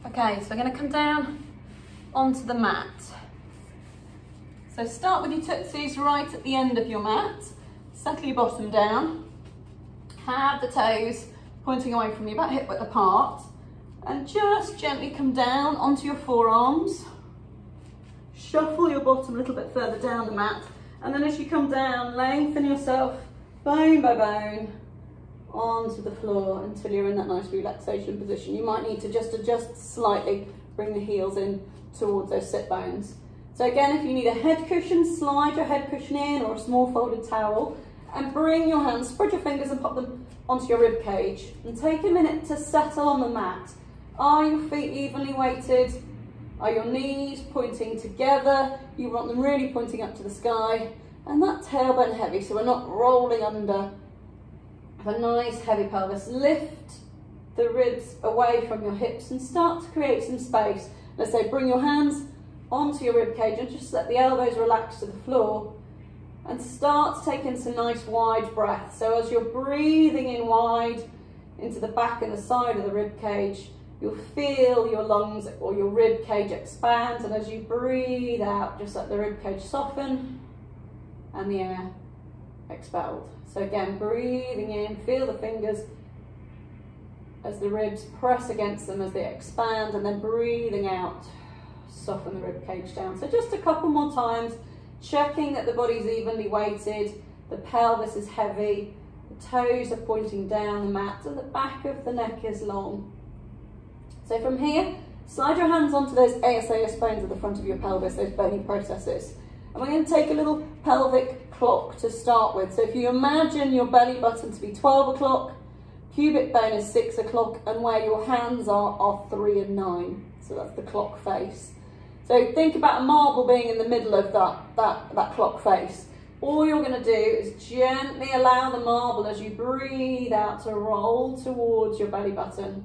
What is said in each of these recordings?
Okay, so we're going to come down onto the mat. So start with your tootsies right at the end of your mat. Settle your bottom down. Have the toes pointing away from you, about hip width apart. And just gently come down onto your forearms. Shuffle your bottom a little bit further down the mat. And then as you come down, lengthen yourself bone by bone onto the floor until you're in that nice relaxation position. You might need to just adjust slightly, bring the heels in towards those sit bones. So again, if you need a head cushion, slide your head cushion in, or a small folded towel, and bring your hands, spread your fingers and pop them onto your rib cage. And take a minute to settle on the mat. Are your feet evenly weighted? Are your knees pointing together? You want them really pointing up to the sky. And that tailbone heavy, so we're not rolling under. Have a nice heavy pelvis. Lift the ribs away from your hips and start to create some space. Let's say bring your hands onto your rib cage and just let the elbows relax to the floor and start to take in some nice wide breaths. So as you're breathing in wide into the back and the side of the rib cage, you'll feel your lungs or your rib cage expand, and as you breathe out, just let the rib cage soften and the air expelled. So again, breathing in, feel the fingers as the ribs press against them as they expand, and then breathing out, soften the rib cage down. So just a couple more times, checking that the body's evenly weighted, the pelvis is heavy, the toes are pointing down the mat, and the back of the neck is long. So from here, slide your hands onto those ASAS bones at the front of your pelvis, those bony processes. And we're going to take a little pelvic clock to start with. So if you imagine your belly button to be 12 o'clock, pubic bone is 6 o'clock, and where your hands are 3 and 9. So that's the clock face. So think about a marble being in the middle of that clock face. All you're going to do is gently allow the marble as you breathe out to roll towards your belly button.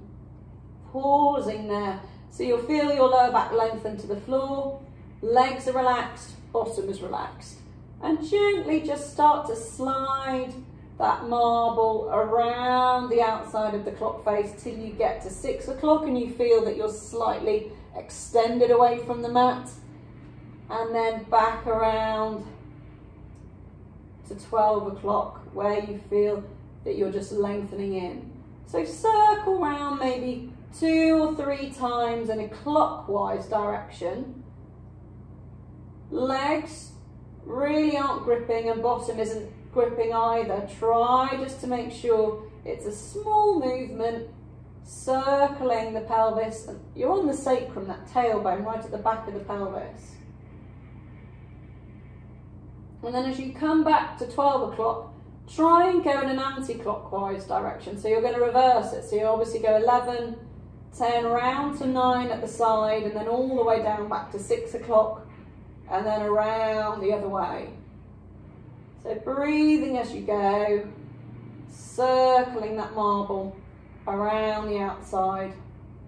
Pausing there. So you'll feel your lower back lengthen to the floor, legs are relaxed, bottom is relaxed. And gently just start to slide that marble around the outside of the clock face till you get to 6 o'clock and you feel that you're slightly extended away from the mat. And then back around to 12 o'clock where you feel that you're just lengthening in. So circle around maybe 2 or 3 times in a clockwise direction. Legs really aren't gripping and bottom isn't gripping either. Try just to make sure it's a small movement, circling the pelvis. You're on the sacrum, that tailbone right at the back of the pelvis. And then as you come back to 12 o'clock, try and go in an anti-clockwise direction. So you're going to reverse it. So you obviously go 11, 10, round to 9 at the side, and then all the way down back to 6 o'clock, and then around the other way. So breathing as you go, circling that marble around the outside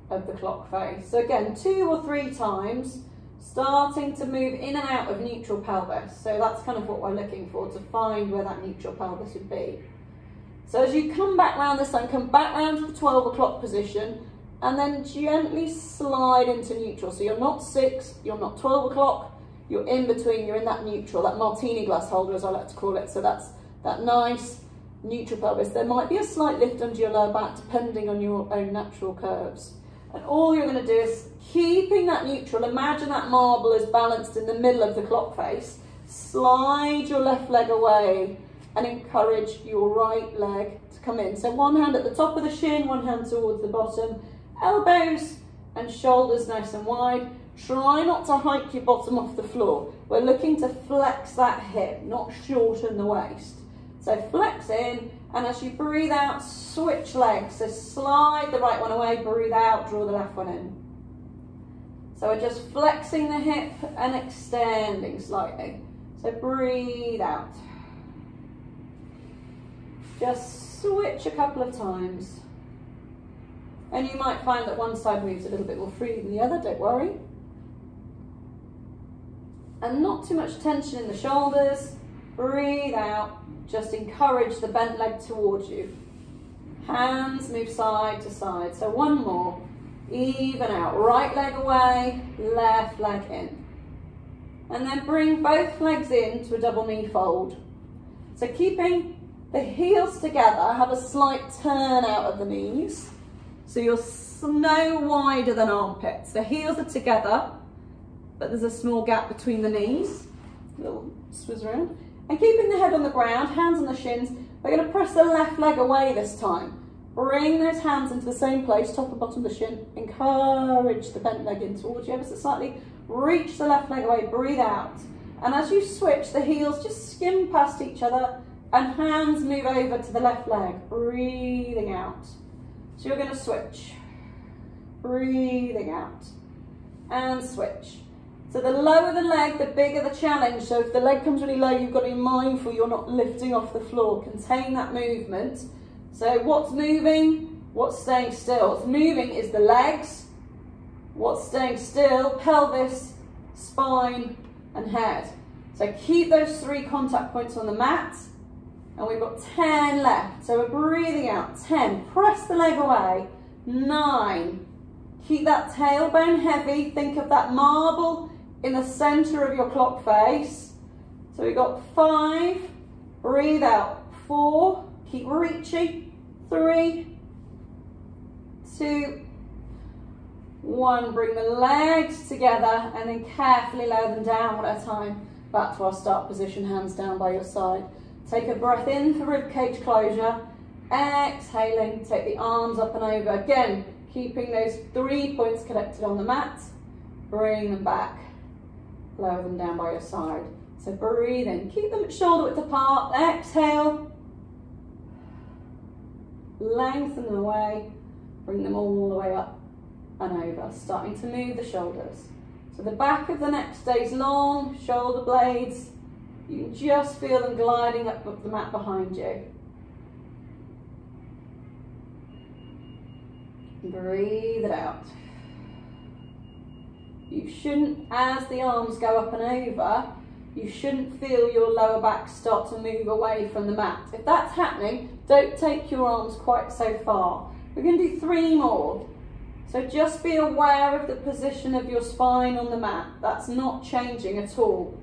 of the clock face. So again, 2 or 3 times, starting to move in and out of neutral pelvis. So that's kind of what we're looking for, to find where that neutral pelvis would be. So as you come back round this time, come back round to the 12 o'clock position, and then gently slide into neutral. So you're not 6, you're not 12 o'clock, you're in between, you're in that neutral, that martini glass holder as I like to call it. So that's that nice neutral pelvis. There might be a slight lift under your lower back depending on your own natural curves. And all you're going to do is, keeping that neutral, imagine that marble is balanced in the middle of the clock face. Slide your left leg away and encourage your right leg to come in. So one hand at the top of the shin, one hand towards the bottom, elbows and shoulders nice and wide. Try not to hike your bottom off the floor. We're looking to flex that hip, not shorten the waist. So flex in, and as you breathe out, switch legs. So slide the right one away, breathe out, draw the left one in. So we're just flexing the hip and extending slightly. So breathe out. Just switch a couple of times. And you might find that one side moves a little bit more freely than the other, don't worry. And not too much tension in the shoulders. Breathe out. Just encourage the bent leg towards you. Hands move side to side. So one more. Even out. Right leg away, left leg in. And then bring both legs in to a double knee fold. So keeping the heels together, have a slight turn out of the knees. So you're no wider than armpits. The heels are together, but there's a small gap between the knees. Little swizz around. And keeping the head on the ground, hands on the shins, we're going to press the left leg away this time. Bring those hands into the same place, top and bottom of the shin. Encourage the bent leg in towards you ever so slightly. Reach the left leg away, breathe out. And as you switch, the heels just skim past each other and hands move over to the left leg, breathing out. So you're going to switch, breathing out, and switch. So the lower the leg, the bigger the challenge. So if the leg comes really low, you've got to be mindful you're not lifting off the floor. Contain that movement. So what's moving? What's staying still? What's moving is the legs. What's staying still? Pelvis, spine, and head. So keep those 3 contact points on the mat. And we've got 10 left. So we're breathing out. 10. Press the leg away. 9. Keep that tailbone heavy. Think of that marble in the center of your clock face. So we've got 5. Breathe out. 4. Keep reaching. 3, 2, 1. Bring the legs together and then carefully lower them down one at a time. Back to our start position, hands down by your side. Take a breath in for rib cage closure. Exhaling, take the arms up and over. Again, keeping those 3 points connected on the mat. Bring them back. Lower them down by your side. So breathe in. Keep them shoulder width apart. Exhale. Lengthen them away. Bring them all the way up and over. Starting to move the shoulders. So the back of the neck stays long. Shoulder blades. You can just feel them gliding up the mat behind you. Breathe it out. You shouldn't, as the arms go up and over, you shouldn't feel your lower back start to move away from the mat. If that's happening, don't take your arms quite so far. We're going to do 3 more. So just be aware of the position of your spine on the mat. That's not changing at all.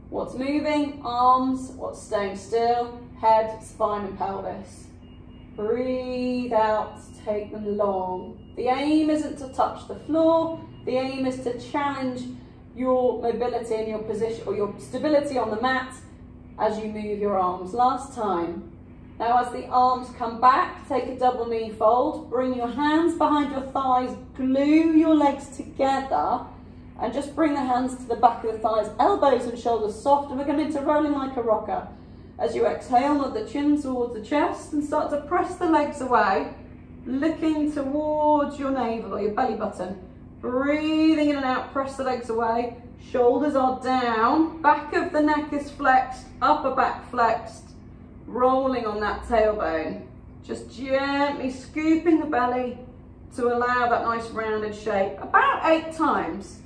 What's moving? Arms. What's staying still? Head, spine and pelvis. Breathe out, take them long. The aim isn't to touch the floor. The aim is to challenge your mobility and your position or your stability on the mat as you move your arms. Last time. Now as the arms come back, take a double knee fold. Bring your hands behind your thighs. Glue your legs together. And just bring the hands to the back of the thighs, elbows and shoulders soft, and we're going into rolling like a rocker. As you exhale, nod the chin towards the chest and start to press the legs away, looking towards your navel or your belly button. Breathing in and out, press the legs away, shoulders are down, back of the neck is flexed, upper back flexed, rolling on that tailbone. Just gently scooping the belly to allow that nice rounded shape, about 8 times.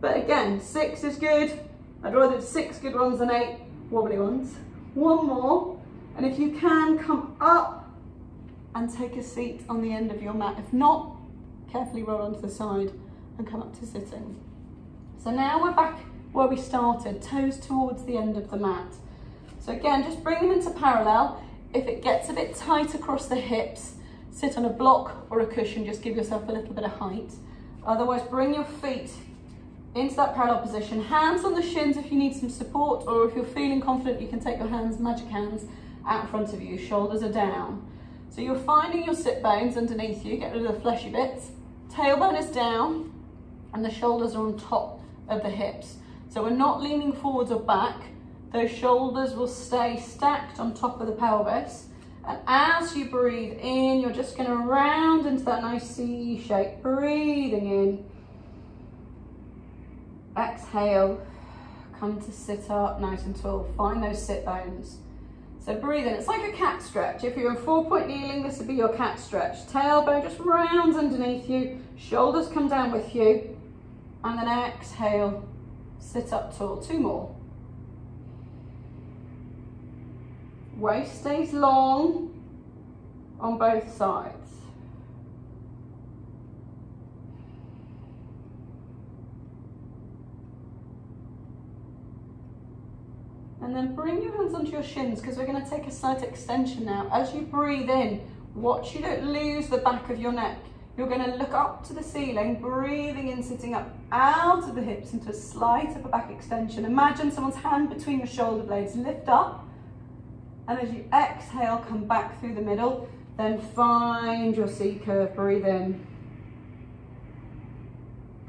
But again, 6 is good. I'd rather do 6 good ones than 8 wobbly ones. 1 more. And if you can, come up and take a seat on the end of your mat. If not, carefully roll onto the side and come up to sitting. So now we're back where we started, toes towards the end of the mat. So again, just bring them into parallel. If it gets a bit tight across the hips, sit on a block or a cushion, just give yourself a little bit of height. Otherwise, bring your feet into that parallel position. Hands on the shins if you need some support, or if you're feeling confident, you can take your hands, magic hands, out in front of you. Shoulders are down. So you're finding your sit bones underneath you, get rid of the fleshy bits. Tailbone is down, and the shoulders are on top of the hips. So we're not leaning forwards or back. Those shoulders will stay stacked on top of the pelvis. And as you breathe in, you're just going to round into that nice C shape. Breathing in. Exhale, come to sit up nice and tall. Find those sit bones. So breathe in. It's like a cat stretch. If you're in 4-point kneeling, this would be your cat stretch. Tailbone just rounds underneath you. Shoulders come down with you. And then exhale, sit up tall. 2 more. Waist stays long on both sides. And then bring your hands onto your shins because we're going to take a slight extension now. As you breathe in, watch you don't lose the back of your neck. You're going to look up to the ceiling, breathing in, sitting up out of the hips into a slight upper back extension. Imagine someone's hand between your shoulder blades, lift up. And as you exhale, come back through the middle. Then find your C curve, breathe in.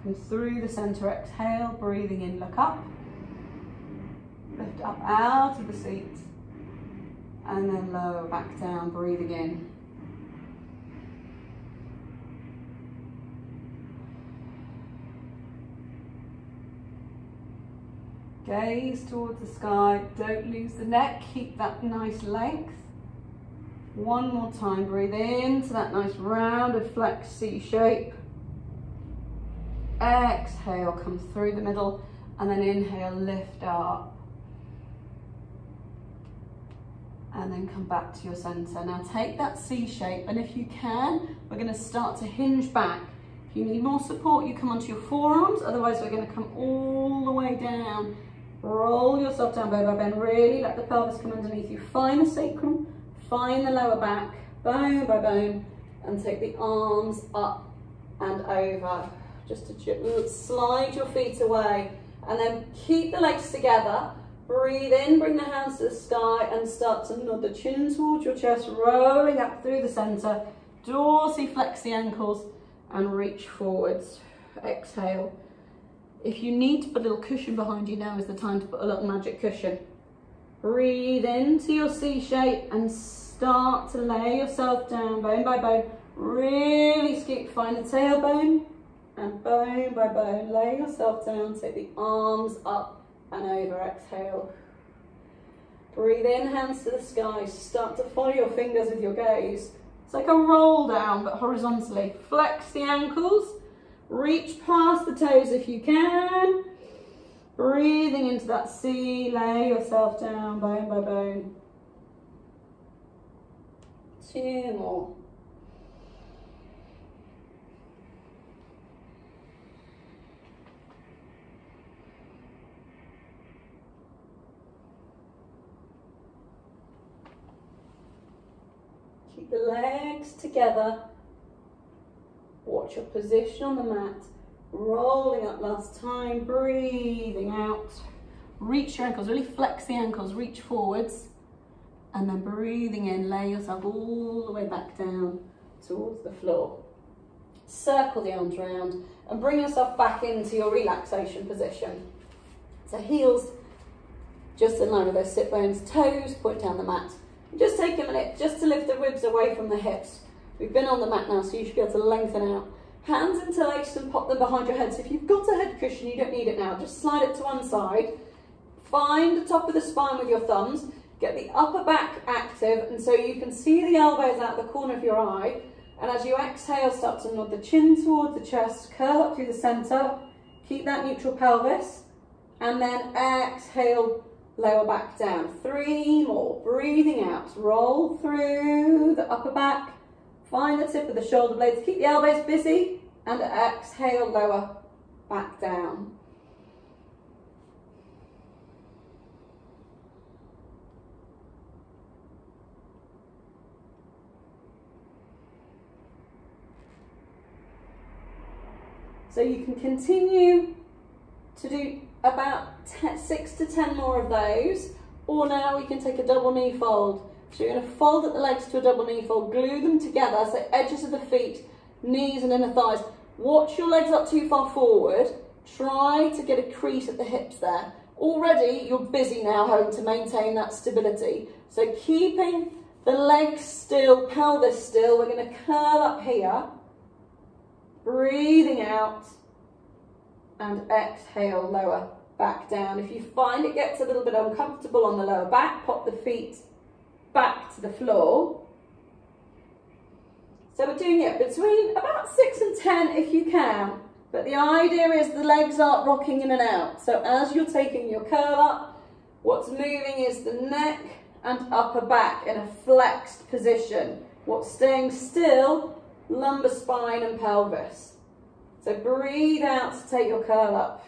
Come through the center, exhale, breathing in, look up. Lift up out of the seat. And then lower back down, breathing in. Gaze towards the sky, don't lose the neck, keep that nice length. One more time, breathe into that nice rounded flex C shape. Exhale, come through the middle, and then inhale, lift up. And then come back to your center. Now take that C shape, and if you can, we're going to start to hinge back. If you need more support, you come onto your forearms, otherwise we're going to come all the way down. Roll yourself down, bow by bend, really let the pelvis come underneath you. Find the sacrum, find the lower back, bone by bone, and take the arms up and over. Just to slide your feet away, and then keep the legs together. Breathe in, bring the hands to the sky, and start to nod the chin towards your chest, rolling up through the center. Dorsiflex the ankles and reach forwards. Exhale. If you need to put a little cushion behind you, now is the time to put a little magic cushion. Breathe into your C shape and start to lay yourself down, bone by bone. Really scoop, find the tailbone, and bone by bone, lay yourself down, take the arms up and over, exhale. Breathe in, hands to the sky, start to follow your fingers with your gaze. It's like a roll down, but horizontally. Flex the ankles. Reach past the toes if you can. Breathing into that C, lay yourself down, bone by bone. 2 more. Keep the legs together. Watch your position on the mat. Rolling up last time, breathing out. Reach your ankles, really flex the ankles, reach forwards. And then breathing in, lay yourself all the way back down towards the floor. Circle the arms round and bring yourself back into your relaxation position. So heels just in line with those sit bones, toes point down the mat. Just take a minute just to lift the ribs away from the hips. We've been on the mat now, so you should be able to lengthen out. Hands interlaced and pop them behind your head. So if you've got a head cushion, you don't need it now. Just slide it to one side. Find the top of the spine with your thumbs. Get the upper back active, and so you can see the elbows out the corner of your eye. And as you exhale, start to nod the chin towards the chest, curl up through the center. Keep that neutral pelvis. And then exhale, lower back down. 3 more. Breathing out. Roll through the upper back. Find the tip of the shoulder blades, keep the elbows busy, and exhale, lower back down. So you can continue to do about 6 to 10 more of those, or now we can take a double knee fold. So you're going to fold at the legs to a double knee fold, glue them together, so edges of the feet, knees and inner thighs. Watch your legs up too far forward. Try to get a crease at the hips there. Already you're busy now having to maintain that stability. So keeping the legs still, pelvis still, we're going to curl up here. Breathing out and exhale, lower back down. If you find it gets a little bit uncomfortable on the lower back, pop the feet back to the floor. So we're doing it between about 6 and 10 if you can, but the idea is the legs aren't rocking in and out. So as you're taking your curl up, what's moving is the neck and upper back in a flexed position. What's staying still, lumbar spine and pelvis. So breathe out to take your curl up,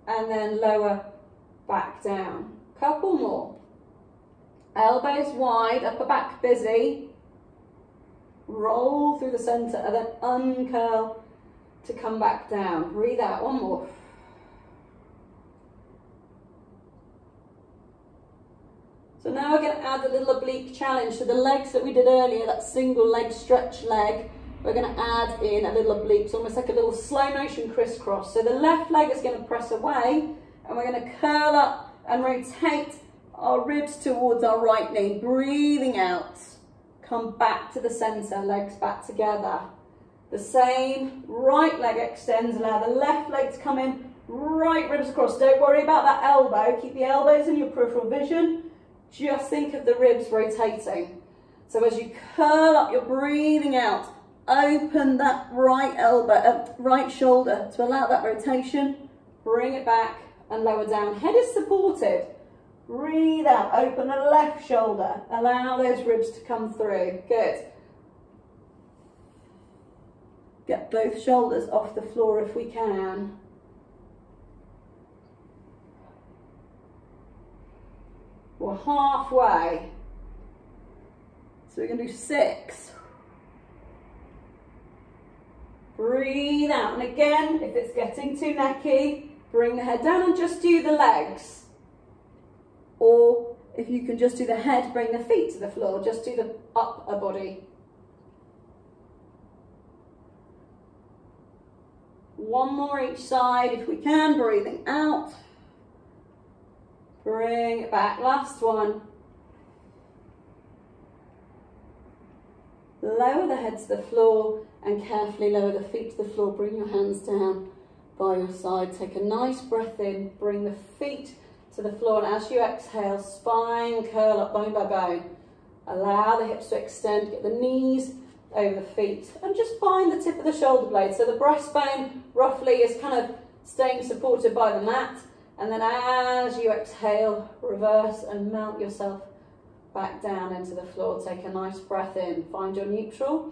and then lower back down. Couple more. Elbows wide, upper back busy. Roll through the centre and then uncurl to come back down. Breathe out, one more. So now we're going to add a little oblique challenge to the legs that we did earlier, that single leg stretch leg. We're going to add in a little oblique, it's almost like a little slow motion crisscross. So the left leg is going to press away and we're going to curl up and rotate our ribs towards our right knee. Breathing out, come back to the centre, legs back together. The same, right leg extends, allow the left leg to come in, right ribs across. Don't worry about that elbow, keep the elbows in your peripheral vision. Just think of the ribs rotating. So as you curl up, you're breathing out. Open that right elbow, right shoulder to allow that rotation. Bring it back and lower down. Head is supported. Breathe out. Open the left shoulder. Allow those ribs to come through. Good. Get both shoulders off the floor if we can. We're halfway. So we're going to do 6. Breathe out. And again, if it's getting too necky, bring the head down and just do the legs. Or if you can just do the head, bring the feet to the floor. Just do the upper body. One more each side if we can. Breathing out. Bring it back, last one. Lower the head to the floor and carefully lower the feet to the floor. Bring your hands down by your side. Take a nice breath in. Bring the feet to the floor and as you exhale, spine curl up bone by bone. Allow the hips to extend, get the knees over the feet and just find the tip of the shoulder blade. So the breastbone roughly is kind of staying supported by the mat. And then as you exhale, reverse and melt yourself back down into the floor. Take a nice breath in, find your neutral.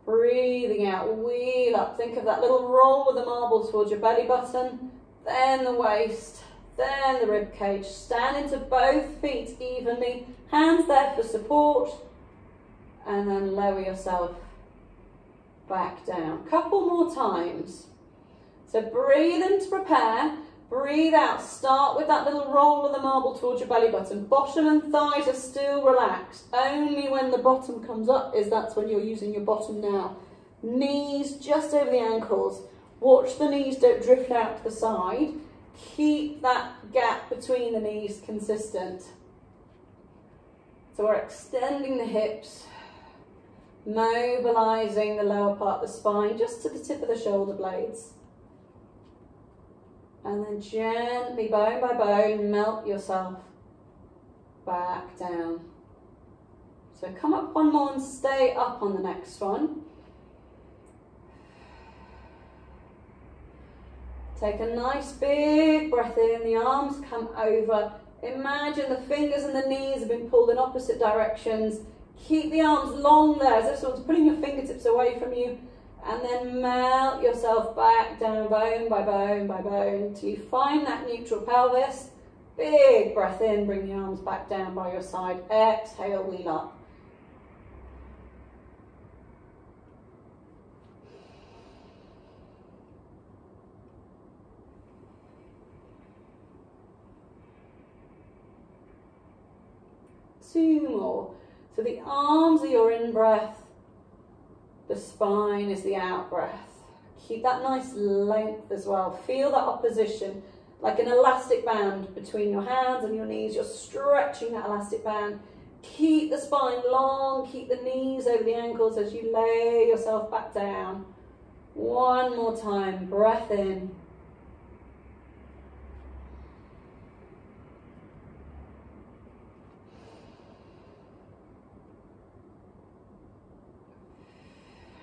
Breathing out, wheel up. Think of that little roll with the marble towards your belly button, then the waist, then the rib cage. Stand into both feet evenly, hands there for support, and then lower yourself back down. Couple more times. So breathe in to prepare. Breathe out, start with that little roll of the marble towards your belly button. Bottom and thighs are still relaxed. Only when the bottom comes up that's when you're using your bottom now. Knees just over the ankles. Watch the knees don't drift out to the side. Keep that gap between the knees consistent. So we're extending the hips, mobilizing the lower part of the spine just to the tip of the shoulder blades. And then gently, bone by bone, melt yourself back down. So come up one more and stay up on the next one. Take a nice big breath in, the arms come over. Imagine the fingers and the knees have been pulled in opposite directions. Keep the arms long there, as if someone's pulling your fingertips away from you. And then melt yourself back down, bone by bone by bone, till you find that neutral pelvis. Big breath in, bring the arms back down by your side. Exhale, wheel up. Two more. So the arms are your in-breath. The spine is the out breath. Keep that nice length as well. Feel that opposition, like an elastic band between your hands and your knees. You're stretching that elastic band. Keep the spine long, keep the knees over the ankles as you lay yourself back down. One more time, breath in.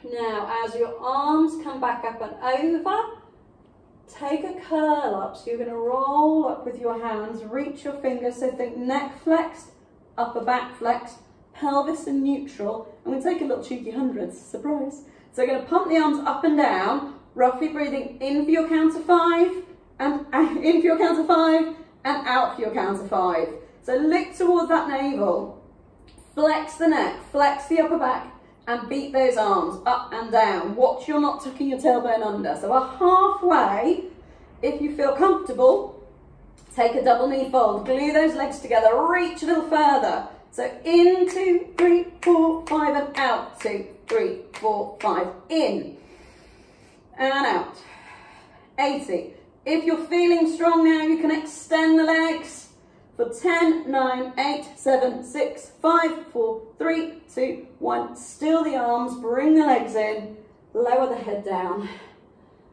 Now, as your arms come back up and over, take a curl up. So you're going to roll up with your hands, reach your fingers. So think neck flexed, upper back flexed, pelvis and neutral. And we take a little cheeky hundreds, surprise. So you're going to pump the arms up and down, roughly breathing in for your count of 5, and in for your count of 5, and out for your count of 5. So look towards that navel, flex the neck, flex the upper back, and beat those arms up and down. Watch you're not tucking your tailbone under. So we're halfway. If you feel comfortable, take a double knee fold, glue those legs together, reach a little further. So in, 2, 3, 4, 5, and out. 2, 3, 4, 5, in and out. 80. If you're feeling strong now, you can extend the legs for 10, 9, 8, 7, 6, 5, 4, 3, 2, 1. Still the arms, bring the legs in, lower the head down,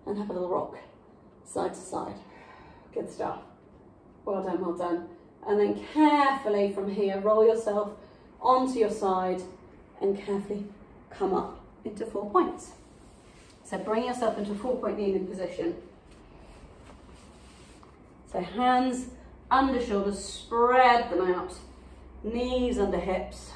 and have a little rock, side to side. Good stuff. Well done, well done. And then carefully from here, roll yourself onto your side and carefully come up into 4 points. So bring yourself into a 4-point kneeling position. So hands under shoulders, spread them out, knees under hips.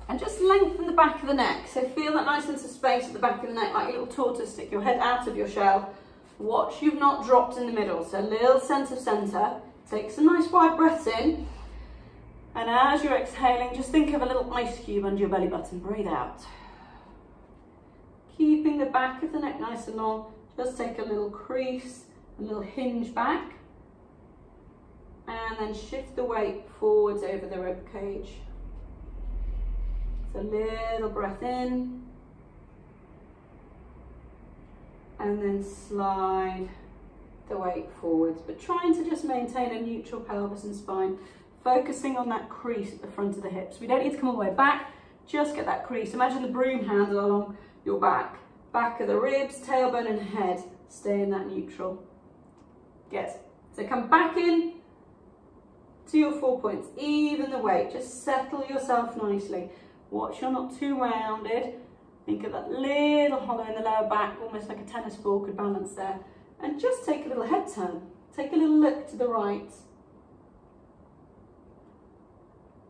And just lengthen the back of the neck. So feel that nice sense of space at the back of the neck, like a little tortoise. Stick your head out of your shell. Watch you've not dropped in the middle. So a little sense of center. Take some nice wide breaths in. And as you're exhaling, just think of a little ice cube under your belly button. Breathe out. Keeping the back of the neck nice and long. Just take a little crease, a little hinge back. And then shift the weight forwards over the rib cage. So a little breath in. And then slide the weight forwards, but trying to just maintain a neutral pelvis and spine, focusing on that crease at the front of the hips. We don't need to come all the way back, just get that crease. Imagine the broom handle along your back of the ribs, tailbone and head, stay in that neutral. Good. So come back in to your 4 points, even the weight, just settle yourself nicely. Watch you're not too rounded. Think of that little hollow in the lower back, almost like a tennis ball could balance there. And just take a little head turn. Take a little look to the right.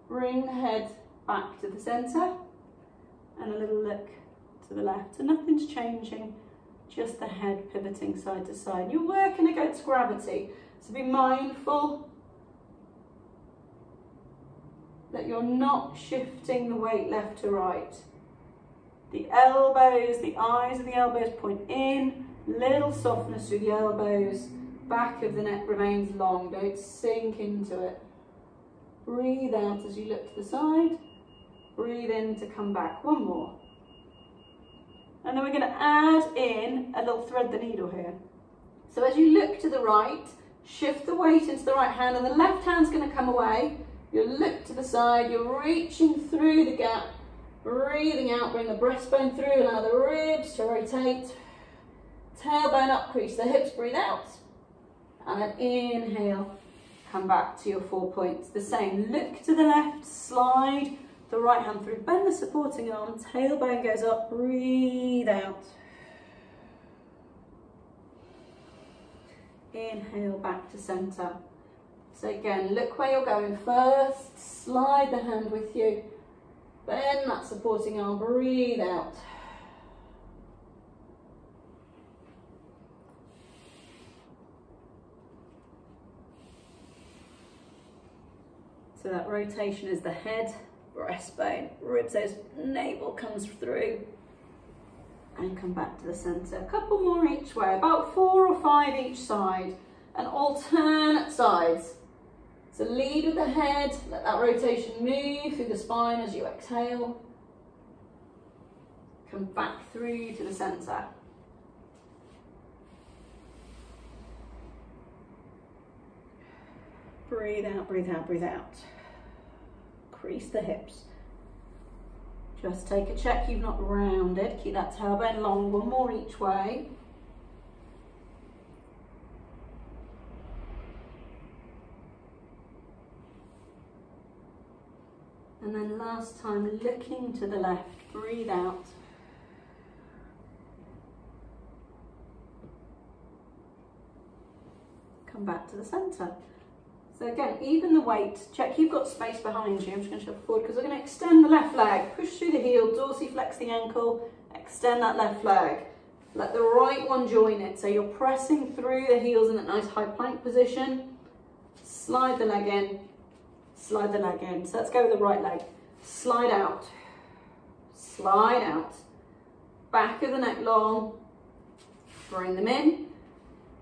Bring the head back to the centre. And a little look to the left. So nothing's changing, just the head pivoting side to side. You're working against gravity, so be mindful that you're not shifting the weight left to right. The elbows, the eyes of the elbows point in, little softness through the elbows, back of the neck remains long, don't sink into it. Breathe out as you look to the side, breathe in to come back, one more. And then we're going to add in a little thread the needle here. So as you look to the right, shift the weight into the right hand and the left hand's going to come away. You look to the side, you're reaching through the gap, breathing out, bring the breastbone through, allow the ribs to rotate. Tailbone up, crease the hips, breathe out. And then inhale, come back to your 4 points. The same, look to the left, slide the right hand through, bend the supporting arm, tailbone goes up, breathe out. Inhale, back to center. So again, look where you're going first, slide the hand with you, bend that supporting arm, breathe out. So that rotation is the head, breastbone, ribs, as navel comes through and come back to the center. A couple more each way, about 4 or 5 each side, and alternate sides. So lead with the head, let that rotation move through the spine as you exhale. Come back through to the center. Breathe out, breathe out, breathe out. Crease the hips. Just take a check you've not rounded. Keep that tailbone long, one more each way. And then last time, looking to the left, breathe out. Come back to the center. So again, even the weight, check you've got space behind you. I'm just going to shuffle forward because we're going to extend the left leg. Push through the heel, dorsiflex the ankle, extend that left leg. Let the right one join it. So you're pressing through the heels in that nice high plank position. Slide the leg in, slide the leg in. So let's go with the right leg. Slide out, slide out. Back of the neck long. Bring them in,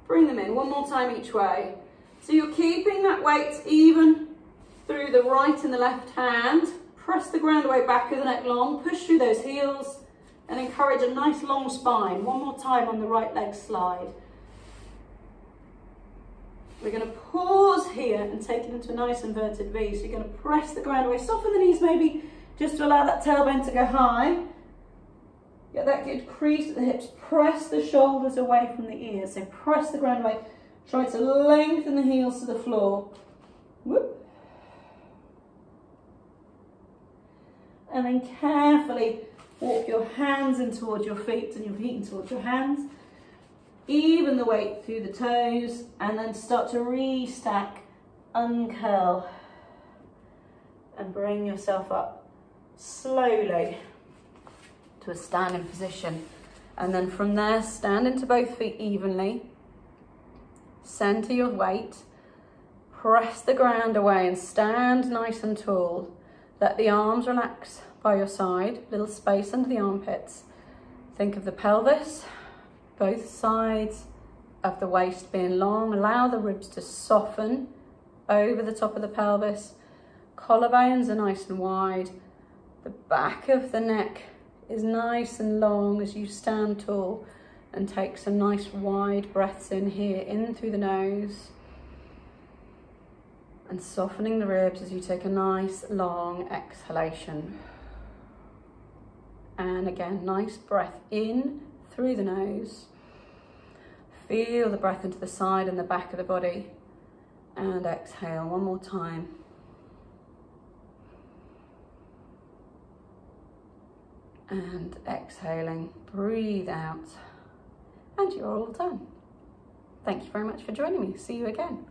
bring them in. One more time each way. So you're keeping that weight even through the right and the left hand. Press the ground away, back of the neck long. Push through those heels and encourage a nice long spine. One more time on the right leg slide. We're going to pause here and take it into a nice inverted V. So you're going to press the ground away. Soften the knees maybe just to allow that tailbone to go high. Get that good crease at the hips. Press the shoulders away from the ears. So press the ground away. Try to lengthen the heels to the floor. Whoop. And then carefully walk your hands in towards your feet and your feet in towards your hands. Even the weight through the toes and then start to restack, uncurl and bring yourself up slowly to a standing position. And then from there, stand into both feet evenly, center your weight, press the ground away and stand nice and tall. Let the arms relax by your side, little space under the armpits. Think of the pelvis, both sides of the waist being long. Allow the ribs to soften over the top of the pelvis. Collarbones are nice and wide. The back of the neck is nice and long as you stand tall, and take some nice wide breaths in here, in through the nose, and softening the ribs as you take a nice long exhalation. And again, nice breath in through the nose. Feel the breath into the side and the back of the body, and exhale one more time. And exhaling, breathe out, and you're all done. Thank you very much for joining me. See you again.